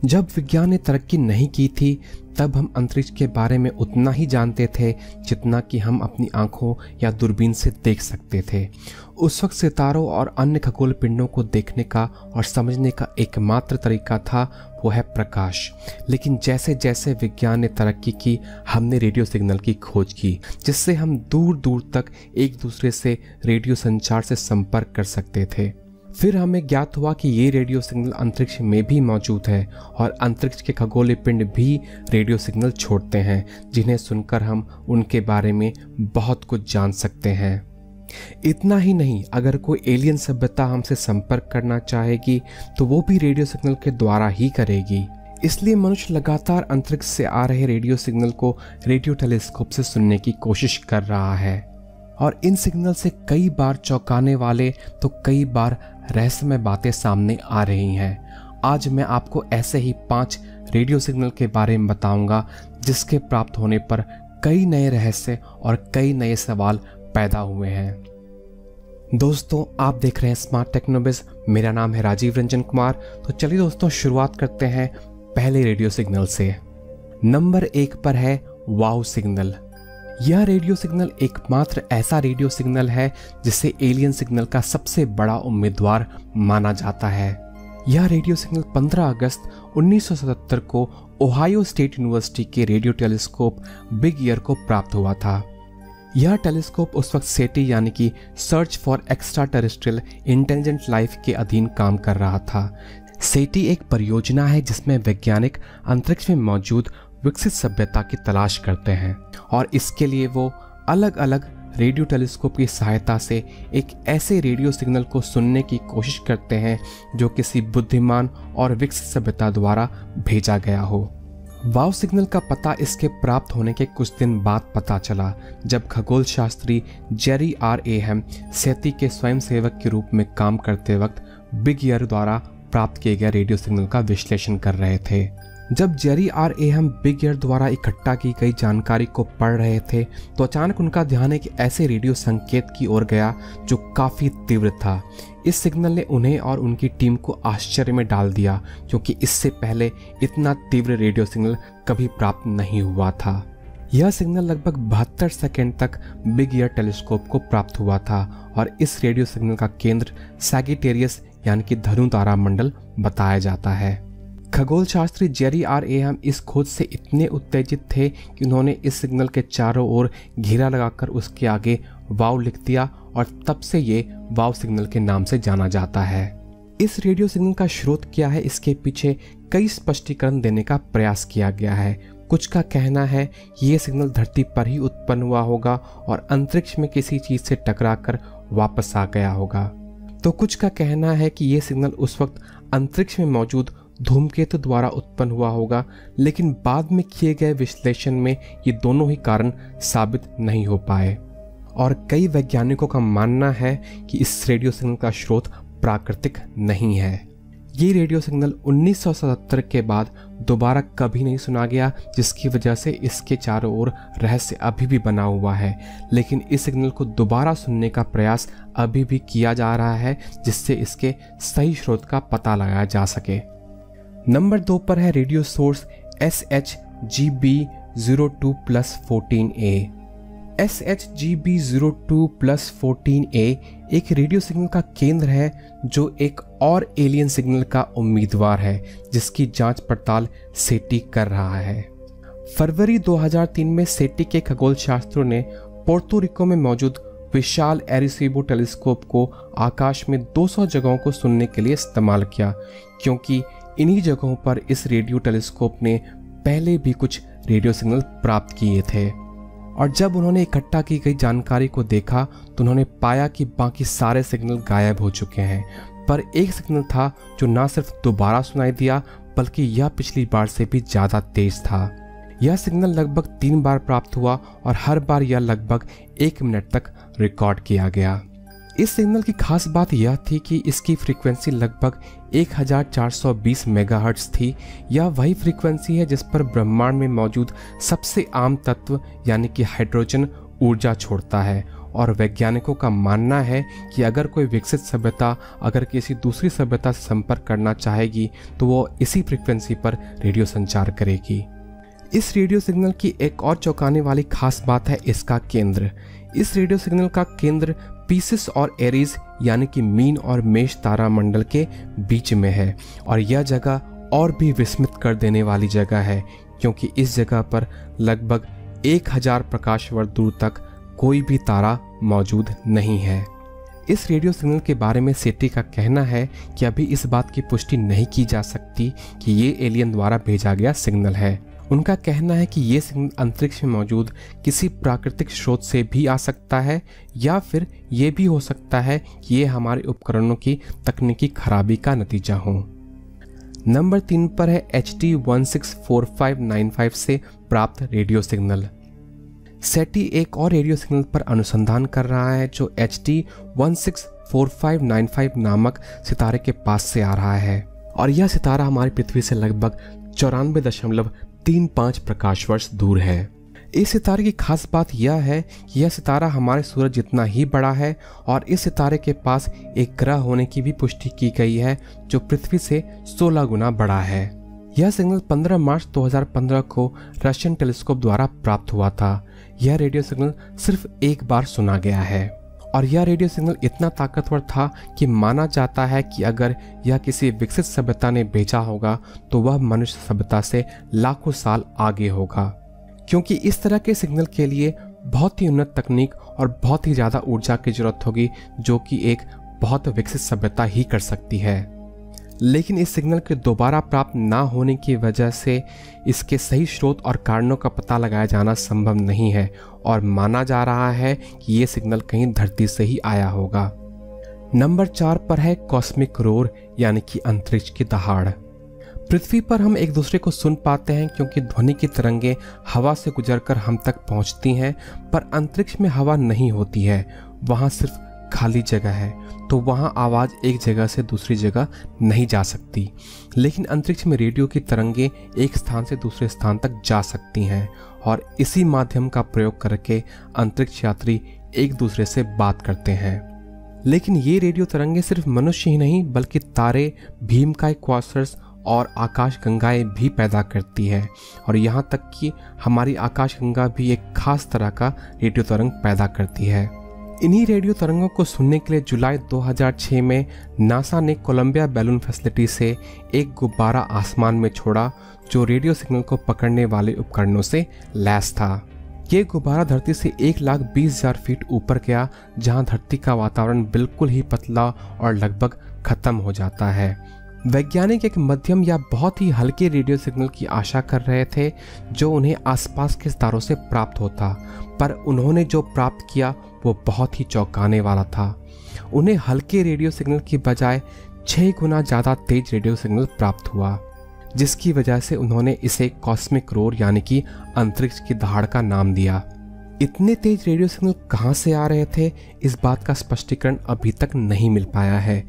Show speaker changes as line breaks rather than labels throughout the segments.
जब विज्ञान ने तरक्की नहीं की थी तब हम अंतरिक्ष के बारे में उतना ही जानते थे जितना कि हम अपनी आंखों या दूरबीन से देख सकते थे। उस वक्त सितारों और अन्य खगोल पिंडों को देखने का और समझने का एकमात्र तरीका था वो है प्रकाश। लेकिन जैसे जैसे विज्ञान ने तरक्की की, हमने रेडियो सिग्नल की खोज की, जिससे हम दूर दूर तक एक दूसरे से रेडियो संचार से संपर्क कर सकते थे। फिर हमें ज्ञात हुआ कि ये रेडियो सिग्नल अंतरिक्ष में भी मौजूद है और अंतरिक्ष के खगोलीय पिंड भी रेडियो सिग्नल छोड़ते हैं, जिन्हें सुनकर हम उनके बारे में बहुत कुछ जान सकते हैं। इतना ही नहीं, अगर कोई एलियन सभ्यता हमसे संपर्क करना चाहेगी तो वो भी रेडियो सिग्नल के द्वारा ही करेगी। इसलिए मनुष्य लगातार अंतरिक्ष से आ रहे रेडियो सिग्नल को रेडियो टेलीस्कोप से सुनने की कोशिश कर रहा है और इन सिग्नल से कई बार चौंकाने वाले तो कई बार रहस्यमय बातें सामने आ रही हैं। आज मैं आपको ऐसे ही 5 रेडियो सिग्नल के बारे में बताऊंगा जिसके प्राप्त होने पर कई नए रहस्य और कई नए सवाल पैदा हुए हैं। दोस्तों, आप देख रहे हैं स्मार्ट टेक्नोबिज। मेरा नाम है राजीव रंजन कुमार। तो चलिए दोस्तों, शुरुआत करते हैं पहले रेडियो सिग्नल से। नंबर 1 पर है वाव सिग्नल। यह रेडियो सिग्नल एकमात्र ऐसा रेडियो सिग्नल है जिसे एलियन सिग्नल का सबसे बड़ा उम्मीदवार माना जाता है। यह रेडियो सिग्नल 15 अगस्त 1977 को ओहायो स्टेट यूनिवर्सिटी के रेडियो टेलीस्कोप बिग ईयर को प्राप्त हुआ था। यह टेलीस्कोप उस वक्त सेटी यानी कि search for extra terrestrial intelligent life के अधीन काम कर रहा था। सेटी एक परियोजना है जिसमें वैज्ञानिक अंतरिक्ष में मौजूद विकसित सभ्यता की तलाश करते हैं और इसके लिए वो अलग अलग रेडियो टेलीस्कोप की सहायता से एक ऐसे रेडियो सिग्नल को सुनने की कोशिश करते हैं जो किसी बुद्धिमान और विकसित सभ्यता द्वारा भेजा गया हो। वाव सिग्नल का पता इसके प्राप्त होने के कुछ दिन बाद पता चला, जब खगोल शास्त्री जेरी आर एहम सेती के स्वयंसेवक के रूप में काम करते वक्त बिग ईयर द्वारा प्राप्त किए गए रेडियो सिग्नल का विश्लेषण कर रहे थे। जब जेरी आर एहम बिग ईयर द्वारा इकट्ठा की गई जानकारी को पढ़ रहे थे तो अचानक उनका ध्यान एक ऐसे रेडियो संकेत की ओर गया जो काफी तीव्र था। इस सिग्नल ने उन्हें और उनकी टीम को आश्चर्य में डाल दिया, क्योंकि इससे पहले इतना तीव्र रेडियो सिग्नल कभी प्राप्त नहीं हुआ था। यह सिग्नल लगभग 72 सेकंड तक बिग ईयर टेलीस्कोप को प्राप्त हुआ था और इस रेडियो सिग्नल का केंद्र सैगिटेरियस यानी कि धनु तारा मंडल बताया जाता है। खगोल शास्त्री जेरी आर एहम इस खोज से इतने उत्तेजित थे कि उन्होंने इस सिग्नल के चारों ओर घेरा लगाकर उसके आगे वाव लिख दिया और तब से ये वाव सिग्नल के नाम से जाना जाता है। इस रेडियो सिग्नल का स्रोत क्या है, इसके पीछे कई स्पष्टीकरण देने का प्रयास किया गया है। कुछ का कहना है ये सिग्नल धरती पर ही उत्पन्न हुआ होगा और अंतरिक्ष में किसी चीज से टकराकर वापस आ गया होगा। तो कुछ का कहना है कि ये सिग्नल उस वक्त अंतरिक्ष में मौजूद धूमकेतु द्वारा उत्पन्न हुआ होगा, लेकिन बाद में किए गए विश्लेषण में ये दोनों ही कारण साबित नहीं हो पाए और कई वैज्ञानिकों का मानना है कि इस रेडियो सिग्नल का स्रोत प्राकृतिक नहीं है। ये रेडियो सिग्नल 1977 के बाद दोबारा कभी नहीं सुना गया, जिसकी वजह से इसके चारों ओर रहस्य अभी भी बना हुआ है। लेकिन इस सिग्नल को दोबारा सुनने का प्रयास अभी भी किया जा रहा है, जिससे इसके सही स्रोत का पता लगाया जा सके। नंबर 2 पर है रेडियो सोर्स SHGB02+14A। SHGB02+14A एक रेडियो सिग्नल का केंद्र है जो एक और एलियन सिग्नल का उम्मीदवार है, जिसकी जांच पड़ताल सेटी कर रहा है। फरवरी 2003 में सेटी के खगोल शास्त्रियों ने पोर्तो रिको में मौजूद विशाल एरिसेबो टेलीस्कोप को आकाश में 200 जगहों को सुनने के लिए इस्तेमाल किया, क्योंकि इन्हीं जगहों पर इस रेडियो टेलीस्कोप ने पहले भी कुछ रेडियो सिग्नल प्राप्त किए थे। और जब उन्होंने इकट्ठा की गई जानकारी को देखा तो उन्होंने पाया कि बाकी सारे सिग्नल गायब हो चुके हैं, पर एक सिग्नल था जो न सिर्फ दोबारा सुनाई दिया बल्कि यह पिछली बार से भी ज़्यादा तेज था। यह सिग्नल लगभग 3 बार प्राप्त हुआ और हर बार यह लगभग 1 मिनट तक रिकॉर्ड किया गया। इस सिग्नल की खास बात यह थी कि इसकी फ्रीक्वेंसी लगभग 1420 मेगाहर्ट्ज थी। यह वही फ्रीक्वेंसी है जिस पर ब्रह्मांड में मौजूद सबसे आम तत्व यानी कि हाइड्रोजन ऊर्जा छोड़ता है और वैज्ञानिकों का मानना है कि अगर कोई विकसित सभ्यता अगर किसी दूसरी सभ्यता से संपर्क करना चाहेगी तो वो इसी फ्रीक्वेंसी पर रेडियो संचार करेगी। इस रेडियो सिग्नल की एक और चौंकाने वाली खास बात है इसका केंद्र। इस रेडियो सिग्नल का केंद्र पीसिस और एरीज यानी कि मीन और मेष तारा मंडल के बीच में है और यह जगह और भी विस्मित कर देने वाली जगह है, क्योंकि इस जगह पर लगभग 1000 प्रकाश वर्ष दूर तक कोई भी तारा मौजूद नहीं है। इस रेडियो सिग्नल के बारे में सेटी का कहना है कि अभी इस बात की पुष्टि नहीं की जा सकती कि ये एलियन द्वारा भेजा गया सिग्नल है। उनका कहना है कि ये सिग्नल अंतरिक्ष में मौजूद किसी प्राकृतिक स्रोत से भी आ सकता है या फिर ये भी हो सकता है कि ये हमारे उपकरणों की तकनीकी खराबी का नतीजा हो। नंबर 3 पर है HT 164595 से प्राप्त रेडियो सिग्नल। सेटी एक और रेडियो सिग्नल पर अनुसंधान कर रहा है जो HT 164595 नामक सितारे के पास से आ रहा है और यह सितारा हमारी पृथ्वी से लगभग 94.35 प्रकाश वर्ष दूर है। इस सितारे की खास बात यह है कि यह सितारा हमारे सूरज जितना ही बड़ा है और इस सितारे के पास एक ग्रह होने की भी पुष्टि की गई है जो पृथ्वी से 16 गुना बड़ा है। यह सिग्नल 15 मार्च 2015 को रशियन टेलीस्कोप द्वारा प्राप्त हुआ था। यह रेडियो सिग्नल सिर्फ एक बार सुना गया है और यह रेडियो सिग्नल इतना ताकतवर था कि माना जाता है कि अगर यह किसी विकसित सभ्यता ने भेजा होगा तो वह मनुष्य सभ्यता से लाखों साल आगे होगा, क्योंकि इस तरह के सिग्नल के लिए बहुत ही उन्नत तकनीक और बहुत ही ज़्यादा ऊर्जा की जरूरत होगी जो कि एक बहुत विकसित सभ्यता ही कर सकती है। लेकिन इस सिग्नल के दोबारा प्राप्त ना होने की वजह से इसके सही स्रोत और कारणों का पता लगाया जाना संभव नहीं है और माना जा रहा है कि ये सिग्नल कहीं धरती से ही आया होगा। नंबर 4 पर है कॉस्मिक रोर यानी कि अंतरिक्ष की दहाड़। पृथ्वी पर हम एक दूसरे को सुन पाते हैं क्योंकि ध्वनि की तरंगें हवा से गुजरकर हम तक पहुंचती हैं, पर अंतरिक्ष में हवा नहीं होती है, वहां सिर्फ खाली जगह है, तो वहां आवाज एक जगह से दूसरी जगह नहीं जा सकती। लेकिन अंतरिक्ष में रेडियो की तरंगें एक स्थान से दूसरे स्थान तक जा सकती हैं और इसी माध्यम का प्रयोग करके अंतरिक्ष यात्री एक दूसरे से बात करते हैं। लेकिन ये रेडियो तरंगें सिर्फ मनुष्य ही नहीं बल्कि तारे, भीमकाय क्वासर्स और आकाश गंगाएं भी पैदा करती है और यहाँ तक कि हमारी आकाश गंगा भी एक खास तरह का रेडियो तरंग पैदा करती है। इन्हीं रेडियो तरंगों को सुनने के लिए जुलाई 2006 में नासा ने कोलंबिया बैलून फैसिलिटी से एक गुब्बारा आसमान में छोड़ा जो रेडियो सिग्नल को पकड़ने वाले उपकरणों से लैस था। ये गुब्बारा धरती से 1,20,000 फीट ऊपर गया, जहां धरती का वातावरण बिल्कुल ही पतला और लगभग खत्म हो जाता है। वैज्ञानिक एक मध्यम या बहुत ही हल्के रेडियो सिग्नल की आशा कर रहे थे जो उन्हें आसपास के सितारों से प्राप्त होता, पर उन्होंने जो प्राप्त किया वो बहुत ही चौंकाने वाला था। उन्हें हल्के रेडियो सिग्नल की बजाय 6 गुना ज़्यादा तेज रेडियो सिग्नल प्राप्त हुआ, जिसकी वजह से उन्होंने इसे कॉस्मिक रोर यानी कि अंतरिक्ष की दहाड़ का नाम दिया। इतने तेज रेडियो सिग्नल कहाँ से आ रहे थे, इस बात का स्पष्टीकरण अभी तक नहीं मिल पाया है।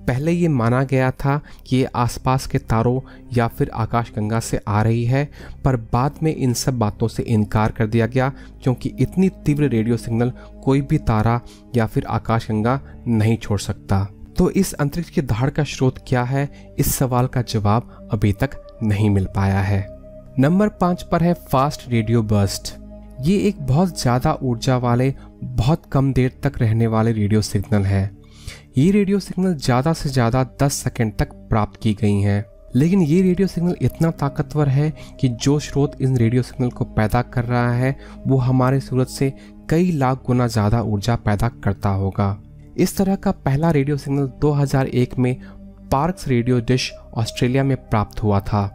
पहले ये माना गया था कि ये आसपास के तारों या फिर आकाशगंगा से आ रही है, पर बाद में इन सब बातों से इनकार कर दिया गया क्योंकि इतनी तीव्र रेडियो सिग्नल कोई भी तारा या फिर आकाशगंगा नहीं छोड़ सकता। तो इस अंतरिक्ष की दहाड़ का स्रोत क्या है, इस सवाल का जवाब अभी तक नहीं मिल पाया है। नंबर 5 पर है फास्ट रेडियो बर्स्ट। ये एक बहुत ज़्यादा ऊर्जा वाले, बहुत कम देर तक रहने वाले रेडियो सिग्नल है। ये रेडियो सिग्नल ज़्यादा से ज़्यादा 10 सेकंड तक प्राप्त की गई हैं, लेकिन ये रेडियो सिग्नल इतना ताकतवर है कि जो स्रोत इन रेडियो सिग्नल को पैदा कर रहा है वो हमारे सूरज से कई लाख गुना ज़्यादा ऊर्जा पैदा करता होगा। इस तरह का पहला रेडियो सिग्नल 2001 में पार्क्स रेडियो डिश ऑस्ट्रेलिया में प्राप्त हुआ था।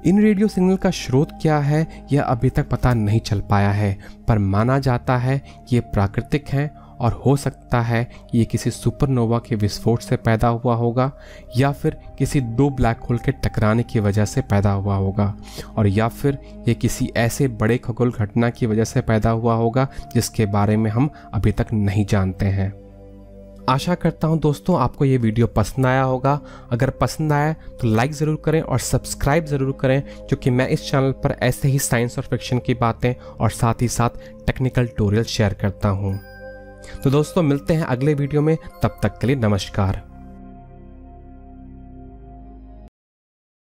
इन रेडियो सिग्नल का स्रोत क्या है यह अभी तक पता नहीं चल पाया है, पर माना जाता है कि ये प्राकृतिक हैं और हो सकता है कि ये किसी सुपरनोवा के विस्फोट से पैदा हुआ होगा या फिर किसी 2 ब्लैक होल के टकराने की वजह से पैदा हुआ होगा, और या फिर ये किसी ऐसे बड़े खगोल घटना की वजह से पैदा हुआ होगा जिसके बारे में हम अभी तक नहीं जानते हैं। आशा करता हूं दोस्तों आपको ये वीडियो पसंद आया होगा। अगर पसंद आया तो लाइक ज़रूर करें और सब्सक्राइब ज़रूर करें, क्योंकि मैं इस चैनल पर ऐसे ही साइंस और फिक्शन की बातें और साथ ही साथ टेक्निकल ट्यूटोरियल शेयर करता हूं। तो दोस्तों मिलते हैं अगले वीडियो में, तब तक के लिए नमस्कार।